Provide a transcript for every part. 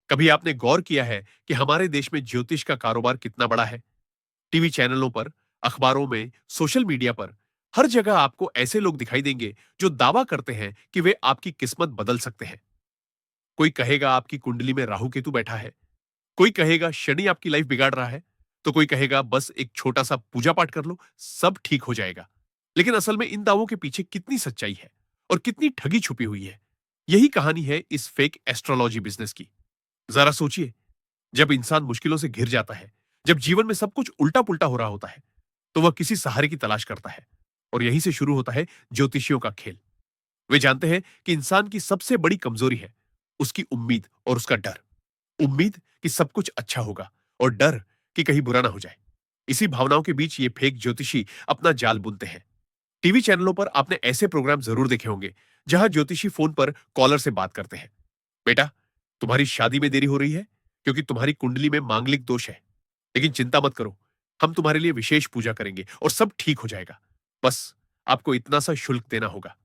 कभी आपने गौर किया है कि हमारे देश में ज्योतिष का कारोबार कितना बड़ा है? टीवी चैनलों पर, अखबारों में, सोशल मीडिया पर, हर जगह आपको ऐसे लोग दिखाई देंगे जो दावा करते हैं कि वे आपकी किस्मत बदल सकते हैं। कोई कहेगा आपकी कुंडली में राहु केतु बैठा है, कोई कहेगा शनि आपकी लाइफ बिगाड़ रहा है, तो कोई कहेगा बस एक छोटा सा पूजा पाठ कर लो, सब ठीक हो जाएगा। लेकिन असल में इन दावों के पीछे कितनी सच्चाई है और कितनी ठगी छुपी हुई है, यही कहानी है इस फेक एस्ट्रोलॉजी बिजनेस की। जरा सोचिए, जब इंसान मुश्किलों से घिर जाता है, जब जीवन में सब कुछ उल्टा पुल्टा हो रहा होता है, तो वह किसी सहारे की तलाश करता है। और यहीं से शुरू होता है ज्योतिषियों का खेल। वे जानते हैं कि इंसान की सबसे बड़ी कमजोरी है उसकी उम्मीद और उसका डर। उम्मीद कि सब कुछ अच्छा होगा और डर कि कहीं बुरा ना हो जाए। इसी भावनाओं के बीच ये फेक ज्योतिषी अपना जाल बुनते हैं। टीवी चैनलों पर आपने ऐसे प्रोग्राम जरूर देखे होंगे जहां ज्योतिषी फोन पर कॉलर से बात करते हैं। बेटा, तुम्हारी शादी में देरी हो रही है क्योंकि तुम्हारी कुंडली में मांगलिक दोष है। लेकिन चिंता मत करो, हम तुम्हारे लिए विशेष पूजा करेंगे और सब ठीक हो जाएगा। बस आपको इतना सा शुल्क देना होगा।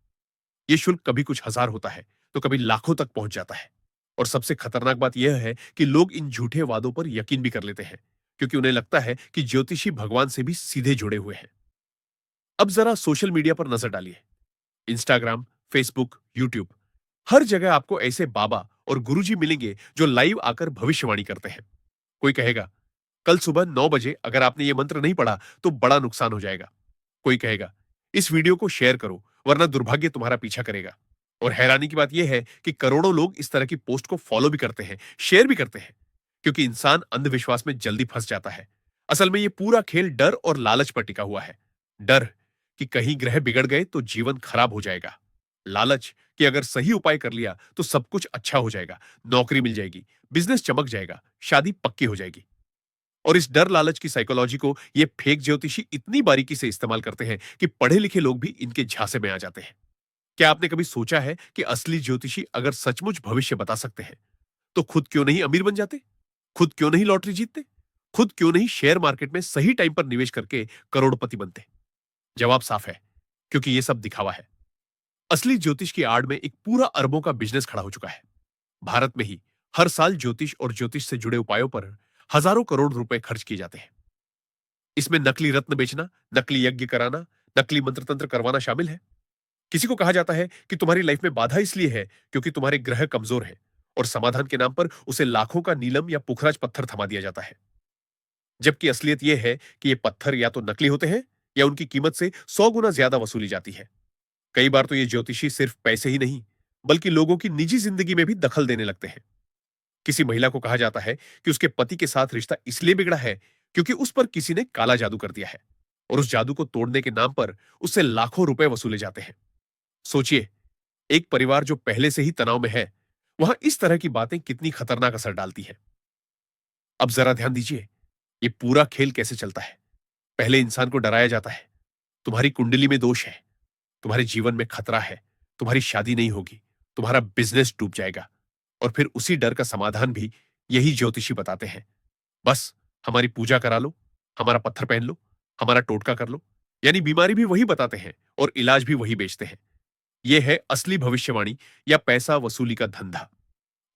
ये शुल्क कभी कुछ हजार होता है तो कभी लाखों तक पहुंच जाता है। और सबसे खतरनाक बात यह है कि लोग इन झूठे वादों पर यकीन भी कर लेते हैं, क्योंकि उन्हें लगता है कि ज्योतिषी भगवान से भी सीधे जुड़े हुए हैं। अब जरा सोशल मीडिया पर नजर डालिए। इंस्टाग्राम, फेसबुक, यूट्यूब, हर जगह आपको ऐसे बाबा और गुरुजी मिलेंगे जो लाइव आकर भविष्यवाणी करते हैं। कोई कहेगा कल सुबह 9 बजे अगर आपने ये मंत्र नहीं पढ़ा तो बड़ा नुकसान हो जाएगा। कोई कहेगा इस वीडियो को शेयर करो वरना दुर्भाग्य तुम्हारा पीछा करेगा। और हैरानी की बात यह है कि करोड़ों लोग इस तरह की पोस्ट को फॉलो भी करते हैं, शेयर भी करते हैं, क्योंकि इंसान अंधविश्वास में जल्दी फंस जाता है। असल में यह पूरा खेल डर और लालच पर टिका हुआ है। डर कि कहीं ग्रह बिगड़ गए तो जीवन खराब हो जाएगा। लालच कि अगर सही उपाय कर लिया तो सब कुछ अच्छा हो जाएगा, नौकरी मिल जाएगी, बिजनेस चमक जाएगा, शादी पक्की हो जाएगी। और इस डर लालच की साइकोलॉजी को ये फेक ज्योतिषी इतनी बारीकी से इस्तेमाल करते हैं कि पढ़े लिखे लोग भी इनके झांसे में आ जाते हैं। क्या आपने कभी सोचा है कि असली ज्योतिषी अगर सचमुच भविष्य बता सकते हैं तो खुद क्यों नहीं अमीर बन जाते? खुद क्यों नहीं लॉटरी जीतते? खुद क्यों नहीं शेयर मार्केट में सही टाइम पर निवेश करके करोड़पति बनते? जवाब साफ है, क्योंकि यह सब दिखावा है। असली ज्योतिष की आड़ में एक पूरा अरबों का बिजनेस खड़ा हो चुका है। भारत में ही हर साल ज्योतिष और ज्योतिष से जुड़े उपायों पर हजारों करोड़ रुपए खर्च किए जाते हैं। इसमें नकली रत्न बेचना, नकली यज्ञ कराना, नकली मंत्र तंत्र करवाना शामिल है। किसी को कहा जाता है कि तुम्हारी लाइफ में बाधा इसलिए है क्योंकि तुम्हारे ग्रह कमजोर हैं, और समाधान के नाम पर उसे लाखों का नीलम या पुखराज पत्थर थमा दिया जाता है। जबकि असलियत यह है कि ये पत्थर या तो नकली होते हैं या उनकी कीमत से 100 गुना ज्यादा वसूली जाती है। कई बार तो ये ज्योतिषी सिर्फ पैसे ही नहीं, बल्कि लोगों की निजी जिंदगी में भी दखल देने लगते हैं। किसी महिला को कहा जाता है कि उसके पति के साथ रिश्ता इसलिए बिगड़ा है क्योंकि उस पर किसी ने काला जादू कर दिया है, और उस जादू को तोड़ने के नाम पर उससे लाखों रुपए वसूले जाते हैं। सोचिए, एक परिवार जो पहले से ही तनाव में है, वहां इस तरह की बातें कितनी खतरनाक असर डालती हैं। अब जरा ध्यान दीजिए, ये पूरा खेल कैसे चलता है। पहले इंसान को डराया जाता है, तुम्हारी कुंडली में दोष है, तुम्हारे जीवन में खतरा है, तुम्हारी शादी नहीं होगी, तुम्हारा बिजनेस डूब जाएगा। और फिर उसी डर का समाधान भी यही ज्योतिषी बताते हैं। बस हमारी पूजा करा लो, हमारा पत्थर पहन लो, हमारा टोटका कर लो। यानी बीमारी भी वही बताते हैं और इलाज भी वही बेचते हैं। यह है असली भविष्यवाणी या पैसा वसूली का धंधा।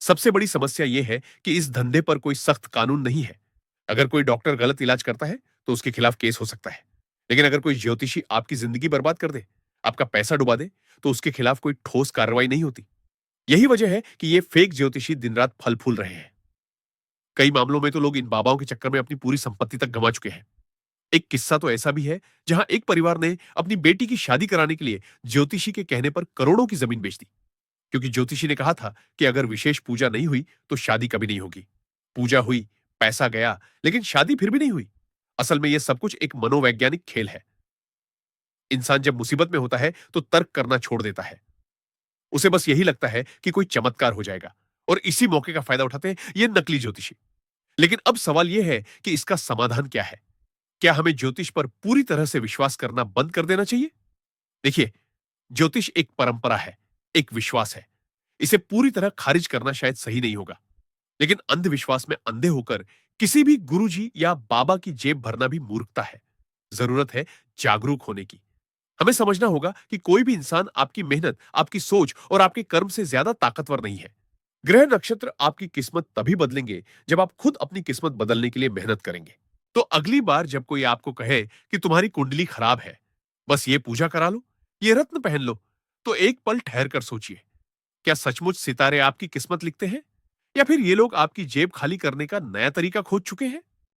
सबसे बड़ी समस्या यह है कि इस धंधे पर कोई सख्त कानून नहीं है। अगर कोई डॉक्टर गलत इलाज करता है तो उसके खिलाफ केस हो सकता है। लेकिन अगर कोई ज्योतिषी आपकी जिंदगी बर्बाद कर दे, आपका पैसा डुबा दे, तो उसके खिलाफ कोई ठोस कार्रवाई नहीं होती। यही वजह है कि ये फेक ज्योतिषी दिन रात फल फूल रहे हैं। कई मामलों में तो लोग इन बाबाओं के चक्कर में अपनी पूरी संपत्ति तक गंवा चुके हैं। एक किस्सा तो ऐसा भी है जहां एक परिवार ने अपनी बेटी की शादी कराने के लिए ज्योतिषी के कहने पर करोड़ों की जमीन बेच दी, क्योंकि ज्योतिषी ने कहा था कि अगर विशेष पूजा नहीं हुई तो शादी कभी नहीं होगी। पूजा हुई, पैसा गया, लेकिन शादी फिर भी नहीं हुई। असल में यह सब कुछ एक मनोवैज्ञानिक खेल है। इंसान जब मुसीबत में होता है तो तर्क करना छोड़ देता है। उसे बस यही लगता है कि कोई चमत्कार हो जाएगा, और इसी मौके का फायदा उठाते हैं ये नकली ज्योतिषी। लेकिन अब सवाल यह है कि इसका समाधान क्या है? क्या हमें ज्योतिष पर पूरी तरह से विश्वास करना बंद कर देना चाहिए? देखिए, ज्योतिष एक परंपरा है, एक विश्वास है। इसे पूरी तरह खारिज करना शायद सही नहीं होगा। लेकिन अंधविश्वास में अंधे होकर किसी भी गुरुजी या बाबा की जेब भरना भी मूर्खता है। जरूरत है जागरूक होने की। हमें समझना होगा कि कोई भी इंसान आपकी मेहनत, आपकी सोच और आपके कर्म से ज्यादा ताकतवर नहीं है। ग्रह नक्षत्र आपकी किस्मत तभी बदलेंगे जब आप खुद अपनी किस्मत बदलने के लिए मेहनत करेंगे। तो अगली बार जब कोई आपको कहे कि तुम्हारी कुंडली खराब है, बस ये पूजा करा लो, ये रत्न पहन लो, तो एक पल ठहर कर सोचिए, क्या सचमुच सितारे आपकी किस्मत लिखते हैं? या फिर ये लोग आपकी जेब खाली करने का नया तरीका खोज चुके हैं?